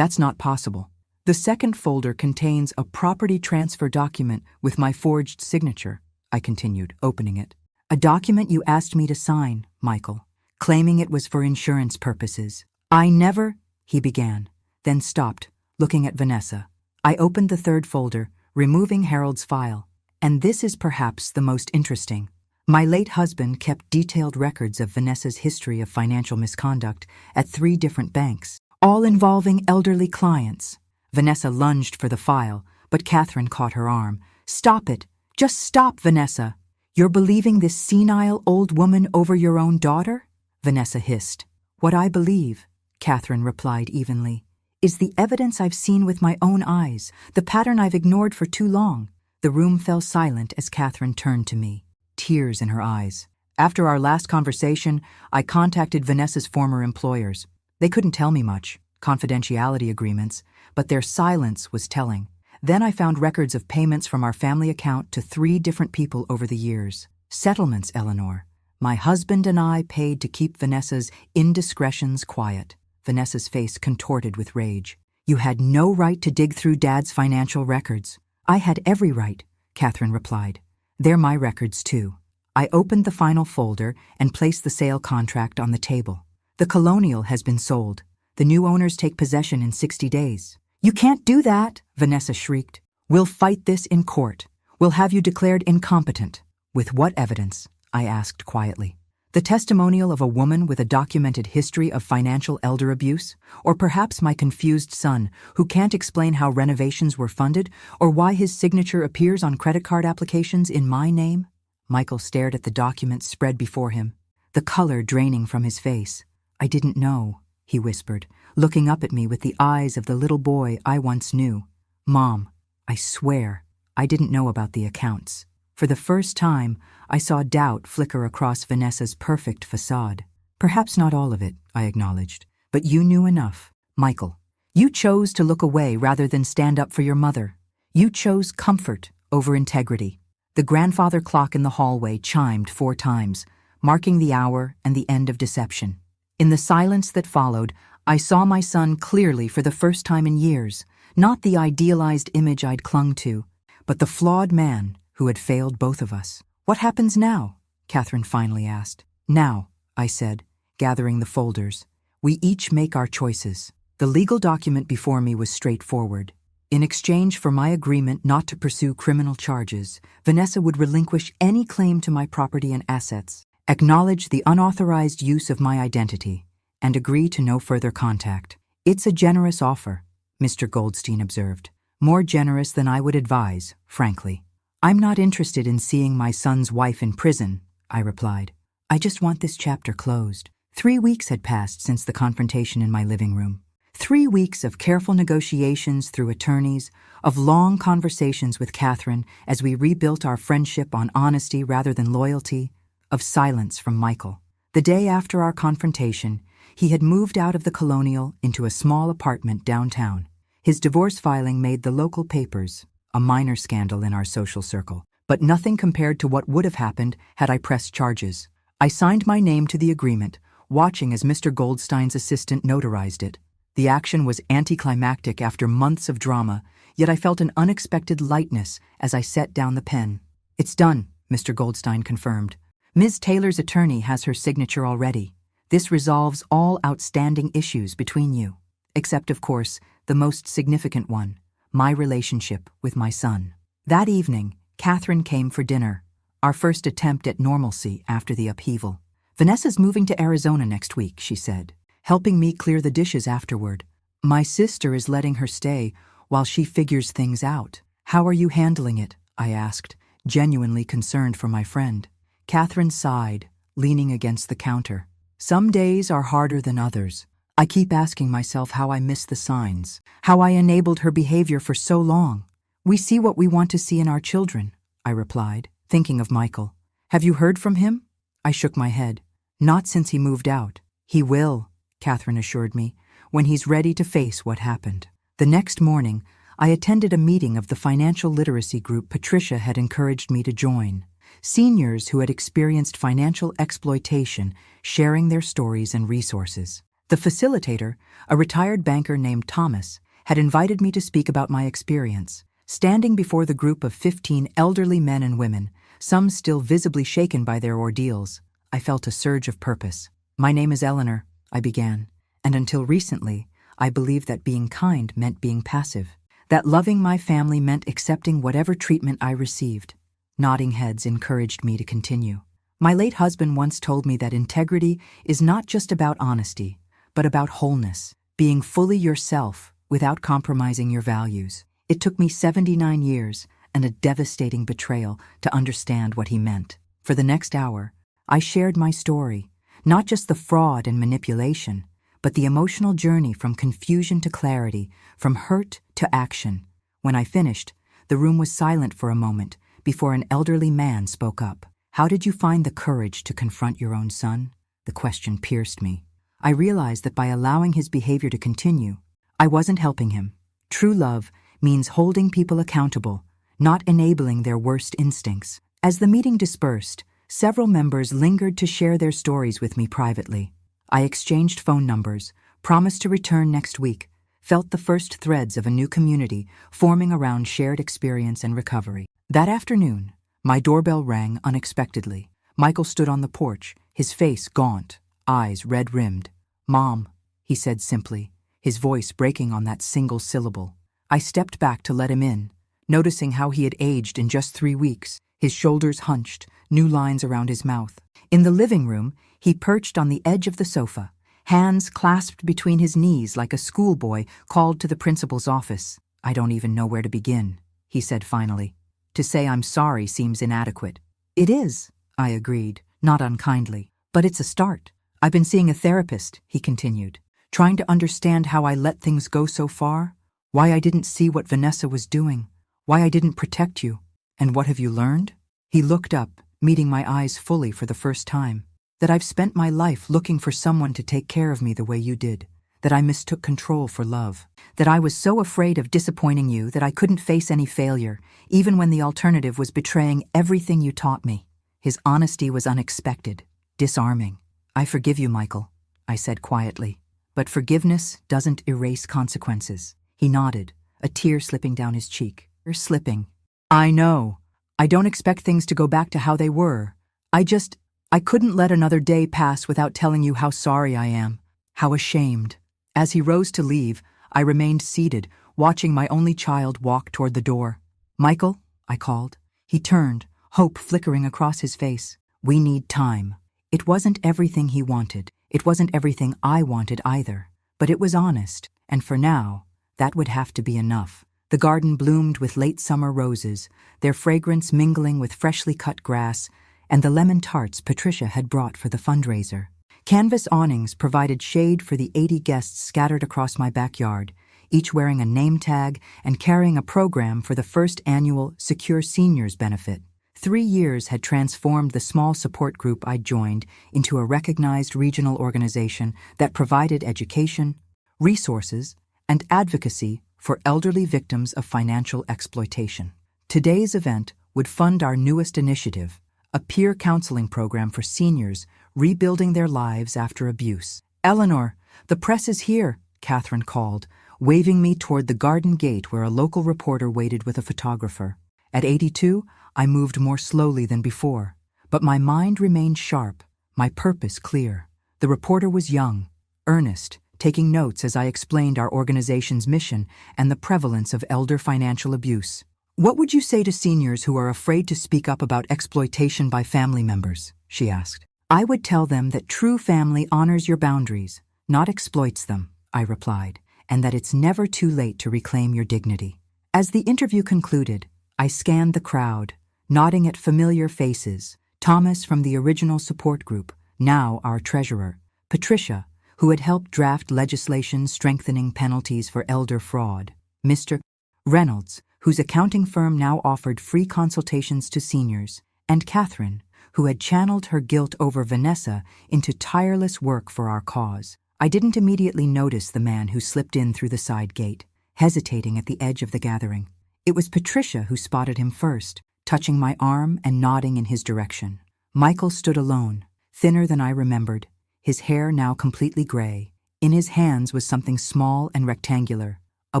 not possible." "The second folder contains a property transfer document with my forged signature," I continued, opening it. "A document you asked me to sign, Michael, claiming it was for insurance purposes." "I never," he began, then stopped, looking at Vanessa. I opened the third folder, removing Harold's file. "And this is perhaps the most interesting. My late husband kept detailed records of Vanessa's history of financial misconduct at 3 different banks, all involving elderly clients." Vanessa lunged for the file, but Catherine caught her arm. "Stop it. Just stop, Vanessa. You're believing this senile old woman over your own daughter?" Vanessa hissed. "What I believe," Catherine replied evenly, "is the evidence I've seen with my own eyes, the pattern I've ignored for too long." The room fell silent as Catherine turned to me, tears in her eyes. "After our last conversation, I contacted Vanessa's former employers. They couldn't tell me much, confidentiality agreements, but their silence was telling. Then I found records of payments from our family account to 3 different people over the years. Settlements, Eleanor. My husband and I paid to keep Vanessa's indiscretions quiet." Vanessa's face contorted with rage. "You had no right to dig through Dad's financial records." "I had every right," Catherine replied. "They're my records, too." I opened the final folder and placed the sale contract on the table. "The Colonial has been sold. The new owners take possession in 60 days. "You can't do that," Vanessa shrieked. "We'll fight this in court. We'll have you declared incompetent." "With what evidence?" I asked quietly. "The testimonial of a woman with a documented history of financial elder abuse? Or perhaps my confused son, who can't explain how renovations were funded, or why his signature appears on credit card applications in my name?" Michael stared at the documents spread before him, the color draining from his face. "I didn't know," he whispered, looking up at me with the eyes of the little boy I once knew. "Mom, I swear, I didn't know about the accounts." For the first time, I saw doubt flicker across Vanessa's perfect facade. Perhaps not all of it, I acknowledged. But you knew enough. Michael, you chose to look away rather than stand up for your mother. You chose comfort over integrity. The grandfather clock in the hallway chimed 4 times, marking the hour and the end of deception. In the silence that followed, I saw my son clearly for the first time in years, not the idealized image I'd clung to, but the flawed man who had failed both of us. What happens now? Catherine finally asked. Now, I said, gathering the folders. We each make our choices. The legal document before me was straightforward. In exchange for my agreement not to pursue criminal charges, Vanessa would relinquish any claim to my property and assets, acknowledge the unauthorized use of my identity, and agree to no further contact. It's a generous offer, Mr. Goldstein observed. More generous than I would advise, frankly. I'm not interested in seeing my son's wife in prison, I replied. I just want this chapter closed. 3 weeks had passed since the confrontation in my living room. 3 weeks of careful negotiations through attorneys, of long conversations with Catherine as we rebuilt our friendship on honesty rather than loyalty, of silence from Michael. The day after our confrontation, he had moved out of the Colonial into a small apartment downtown. His divorce filing made the local papers, a minor scandal in our social circle, but nothing compared to what would have happened had I pressed charges. I signed my name to the agreement, watching as Mr. Goldstein's assistant notarized it. The action was anticlimactic after months of drama, yet I felt an unexpected lightness as I set down the pen. It's done, Mr. Goldstein confirmed. Ms. Taylor's attorney has her signature already. This resolves all outstanding issues between you, except, of course, the most significant one, my relationship with my son. That evening, Catherine came for dinner, our first attempt at normalcy after the upheaval. Vanessa's moving to Arizona next week, she said, helping me clear the dishes afterward. My sister is letting her stay while she figures things out. How are you handling it? I asked, genuinely concerned for my friend. Catherine sighed, leaning against the counter. Some days are harder than others. I keep asking myself how I missed the signs, how I enabled her behavior for so long. We see what we want to see in our children, I replied, thinking of Michael. Have you heard from him? I shook my head. Not since he moved out. He will, Catherine assured me, when he's ready to face what happened. The next morning, I attended a meeting of the financial literacy group Patricia had encouraged me to join. Seniors who had experienced financial exploitation sharing their stories and resources. The facilitator, a retired banker named Thomas, had invited me to speak about my experience. Standing before the group of 15 elderly men and women, some still visibly shaken by their ordeals, I felt a surge of purpose. My name is Eleanor, I began, and until recently, I believed that being kind meant being passive, that loving my family meant accepting whatever treatment I received. Nodding heads encouraged me to continue. My late husband once told me that integrity is not just about honesty, but about wholeness, being fully yourself without compromising your values. It took me 79 years and a devastating betrayal to understand what he meant. For the next hour, I shared my story, not just the fraud and manipulation, but the emotional journey from confusion to clarity, from hurt to action. When I finished, the room was silent for a moment before an elderly man spoke up. How did you find the courage to confront your own son? The question pierced me. I realized that by allowing his behavior to continue, I wasn't helping him. True love means holding people accountable, not enabling their worst instincts. As the meeting dispersed, several members lingered to share their stories with me privately. I exchanged phone numbers, promised to return next week, felt the first threads of a new community forming around shared experience and recovery. That afternoon, my doorbell rang unexpectedly. Michael stood on the porch, his face gaunt, eyes red-rimmed. "Mom," he said simply, his voice breaking on that single syllable. I stepped back to let him in, noticing how he had aged in just 3 weeks, his shoulders hunched, new lines around his mouth. In the living room, he perched on the edge of the sofa, hands clasped between his knees like a schoolboy called to the principal's office. "I don't even know where to begin," he said finally. "To say I'm sorry seems inadequate." "It is," I agreed, not unkindly, "but it's a start. I've been seeing a therapist," he continued, "trying to understand how I let things go so far, why I didn't see what Vanessa was doing, why I didn't protect you. And what have you learned?" He looked up, meeting my eyes fully for the first time. That I've spent my life looking for someone to take care of me the way you did. That I mistook control for love. That I was so afraid of disappointing you that I couldn't face any failure, even when the alternative was betraying everything you taught me. His honesty was unexpected, disarming. I forgive you, Michael, I said quietly. But forgiveness doesn't erase consequences. He nodded, a tear slipping down his cheek. You're slipping. I know. I don't expect things to go back to how they were. I couldn't let another day pass without telling you how sorry I am, how ashamed. As he rose to leave, I remained seated, watching my only child walk toward the door. Michael, I called. He turned, hope flickering across his face. We need time. It wasn't everything he wanted. It wasn't everything I wanted either. But it was honest, and for now, that would have to be enough. The garden bloomed with late summer roses, their fragrance mingling with freshly cut grass, and the lemon tarts Patricia had brought for the fundraiser. Canvas awnings provided shade for the 80 guests scattered across my backyard, each wearing a name tag and carrying a program for the first annual Secure Seniors benefit. 3 years had transformed the small support group I'd joined into a recognized regional organization that provided education, resources, and advocacy for elderly victims of financial exploitation. Today's event would fund our newest initiative, a peer counseling program for seniors rebuilding their lives after abuse. Eleanor, the press is here, Catherine called, waving me toward the garden gate where a local reporter waited with a photographer. At 82, I moved more slowly than before, but my mind remained sharp, my purpose clear. The reporter was young, earnest, taking notes as I explained our organization's mission and the prevalence of elder financial abuse. What would you say to seniors who are afraid to speak up about exploitation by family members? She asked. I would tell them that true family honors your boundaries, not exploits them, I replied, and that it's never too late to reclaim your dignity. As the interview concluded, I scanned the crowd, nodding at familiar faces. Thomas from the original support group, now our treasurer, Patricia, who had helped draft legislation strengthening penalties for elder fraud, Mr. Reynolds, whose accounting firm now offered free consultations to seniors, and Catherine, who had channeled her guilt over Vanessa into tireless work for our cause. I didn't immediately notice the man who slipped in through the side gate, hesitating at the edge of the gathering. It was Patricia who spotted him first, touching my arm and nodding in his direction. Michael stood alone, thinner than I remembered, his hair now completely gray. In his hands was something small and rectangular, a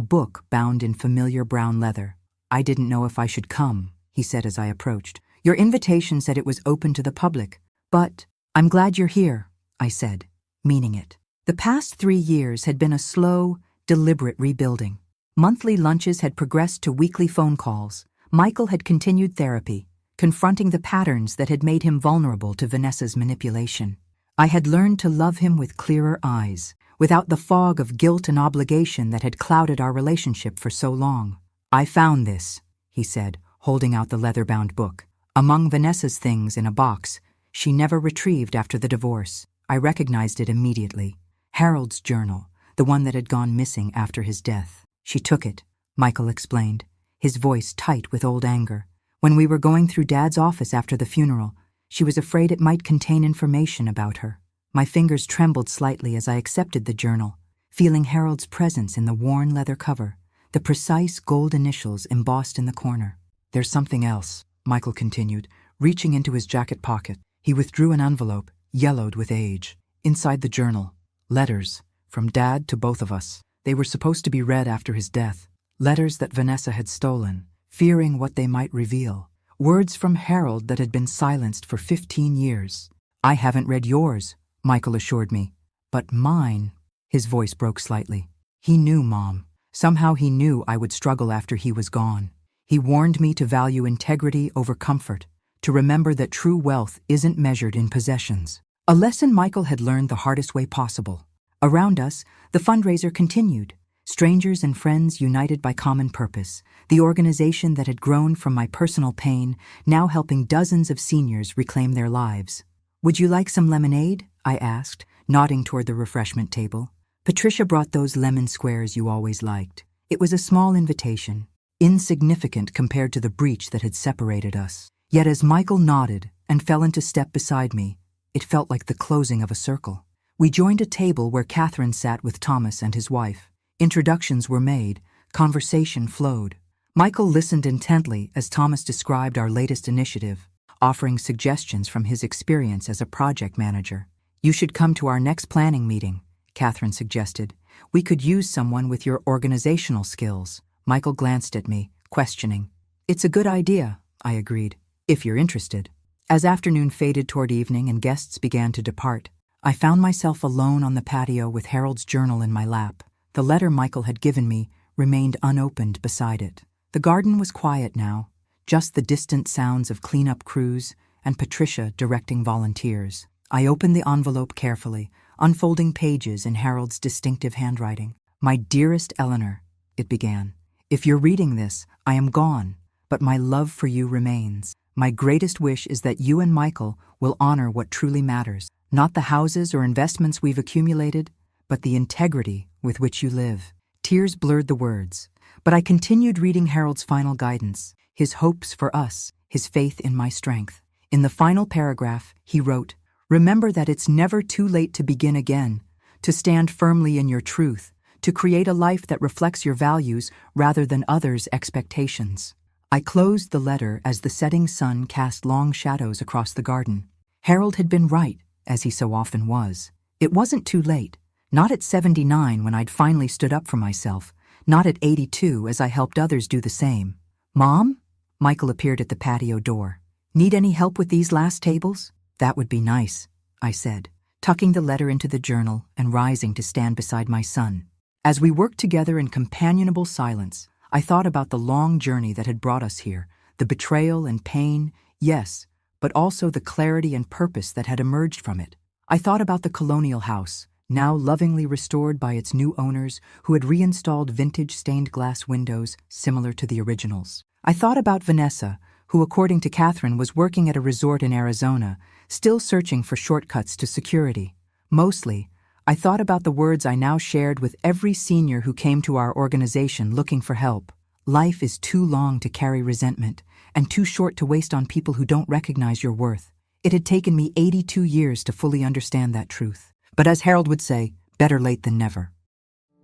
book bound in familiar brown leather. I didn't know if I should come, he said as I approached. Your invitation said it was open to the public, but I'm glad you're here, I said, meaning it. The past 3 years had been a slow, deliberate rebuilding. Monthly lunches had progressed to weekly phone calls. Michael had continued therapy, confronting the patterns that had made him vulnerable to Vanessa's manipulation. I had learned to love him with clearer eyes, without the fog of guilt and obligation that had clouded our relationship for so long. I found this, he said, holding out the leather-bound book. Among Vanessa's things in a box she never retrieved after the divorce. I recognized it immediately. Harold's journal, the one that had gone missing after his death. She took it, Michael explained, his voice tight with old anger. When we were going through Dad's office after the funeral, she was afraid it might contain information about her. My fingers trembled slightly as I accepted the journal, feeling Harold's presence in the worn leather cover, the precise gold initials embossed in the corner. There's something else, Michael continued, reaching into his jacket pocket. He withdrew an envelope, yellowed with age. Inside the journal, letters, from Dad to both of us. They were supposed to be read after his death. Letters that Vanessa had stolen, fearing what they might reveal. Words from Harold that had been silenced for 15 years. I haven't read yours, Michael assured me. But mine, his voice broke slightly. He knew, Mom. Somehow he knew I would struggle after he was gone. He warned me to value integrity over comfort, to remember that true wealth isn't measured in possessions. A lesson Michael had learned the hardest way possible. Around us, the fundraiser continued. Strangers and friends united by common purpose, the organization that had grown from my personal pain, now helping dozens of seniors reclaim their lives. Would you like some lemonade? I asked, nodding toward the refreshment table. Patricia brought those lemon squares you always liked. It was a small invitation, insignificant compared to the breach that had separated us. Yet as Michael nodded and fell into step beside me, It felt like the closing of a circle. We joined a table where Catherine sat with Thomas and his wife. Introductions were made, conversation flowed. Michael listened intently as Thomas described our latest initiative, offering suggestions from his experience as a project manager. "You should come to our next planning meeting," Catherine suggested. "We could use someone with your organizational skills." Michael glanced at me, questioning. "It's a good idea," I agreed, "if you're interested." As afternoon faded toward evening and guests began to depart, I found myself alone on the patio with Harold's journal in my lap. The letter Michael had given me remained unopened beside it. The garden was quiet now, just the distant sounds of cleanup crews and Patricia directing volunteers. I opened the envelope carefully, unfolding pages in Harold's distinctive handwriting. "My dearest Eleanor," it began, "if you're reading this, I am gone, but my love for you remains. My greatest wish is that you and Michael will honor what truly matters, not the houses or investments we've accumulated, but the integrity with which you live." Tears blurred the words, but I continued reading Harold's final guidance, his hopes for us, his faith in my strength. In the final paragraph, he wrote, "Remember that it's never too late to begin again, to stand firmly in your truth, to create a life that reflects your values rather than others' expectations." I closed the letter as the setting sun cast long shadows across the garden. Harold had been right, as he so often was. It wasn't too late, not at 79 when I'd finally stood up for myself, not at 82 as I helped others do the same. "Mom?" Michael appeared at the patio door. "Need any help with these last tables?" "That would be nice," I said, tucking the letter into the journal and rising to stand beside my son. As we worked together in companionable silence, I thought about the long journey that had brought us here, the betrayal and pain, yes, but also the clarity and purpose that had emerged from it. I thought about the colonial house, now lovingly restored by its new owners who had reinstalled vintage stained glass windows similar to the originals. I thought about Vanessa, who according to Catherine was working at a resort in Arizona, still searching for shortcuts to security. Mostly, I thought about the words I now shared with every senior who came to our organization looking for help. Life is too long to carry resentment, and too short to waste on people who don't recognize your worth. It had taken me 82 years to fully understand that truth. But as Harold would say, better late than never.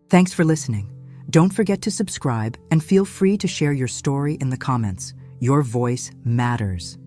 Thanks for listening. Don't forget to subscribe and feel free to share your story in the comments. Your voice matters.